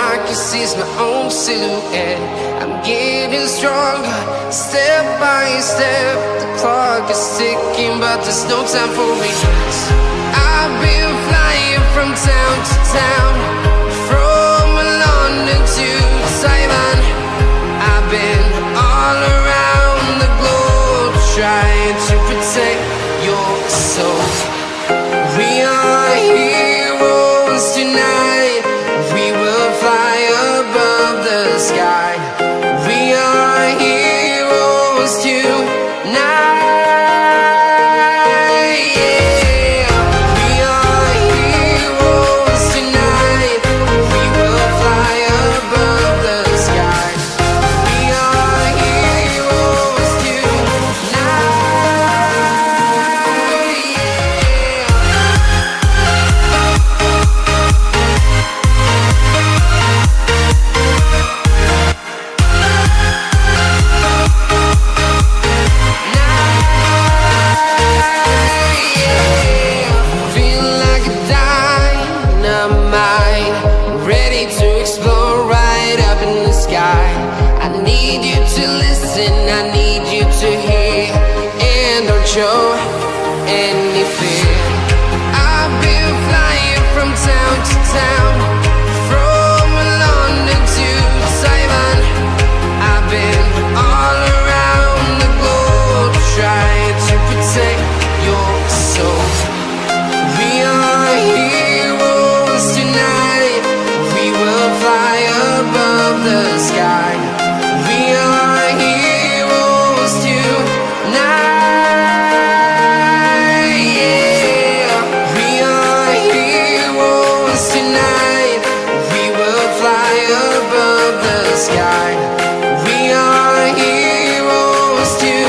I can see my own silhouette. I'm getting stronger, step by step. The clock is ticking, but there's no time for me. I've been flying from town to town, from London to Taiwan. I've been all around the globe, trying to protect your soul. We are heroes tonight. We will fly above the sky. We are heroes tonight. Yeah. We are heroes tonight. We will fly above the sky. We are heroes tonight. Feel like a dynamite, ready to explode right up in the sky. I need you to listen, I need you to hear, and don't show any fear. I've been flying from town to town, from London to Taiwan. I've been all around the globe, trying to protect your soul. We are heroes tonight. We will fly above the sky. We are heroes tonight. Yeah. We are heroes tonight. We will fly above the sky. We are heroes tonight.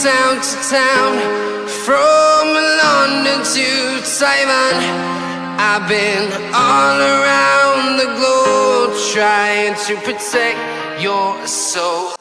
Town to town, from London to Taiwan. I've been all around the globe, trying to protect your soul.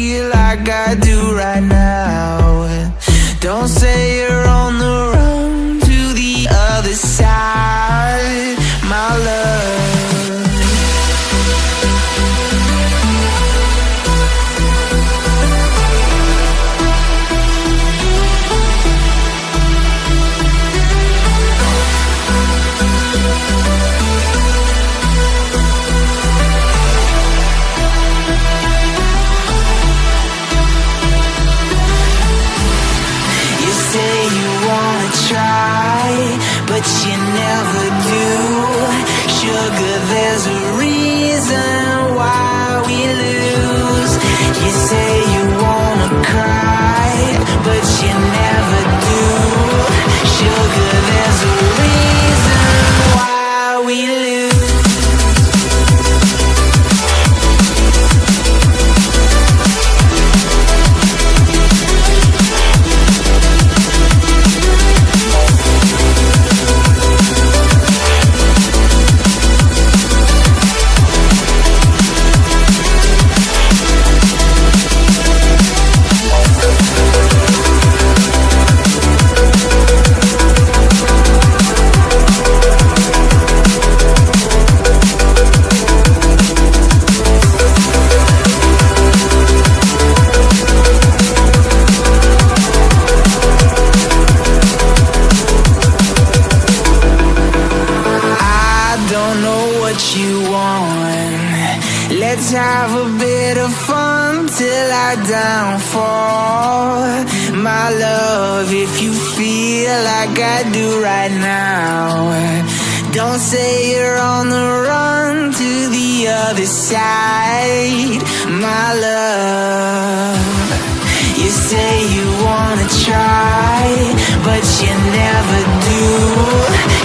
feel like I do right now. Don't say you're on the run to the other side, my love. But you never do. Sugar, there's a reason why we lose. You say you wanna cry, but you never do. Sugar, there's a reason why we lose. Let's have a bit of fun till I downfall. My love, if you feel like I do right now, don't say you're on the run to the other side, my love. You say you wanna try, but you never do.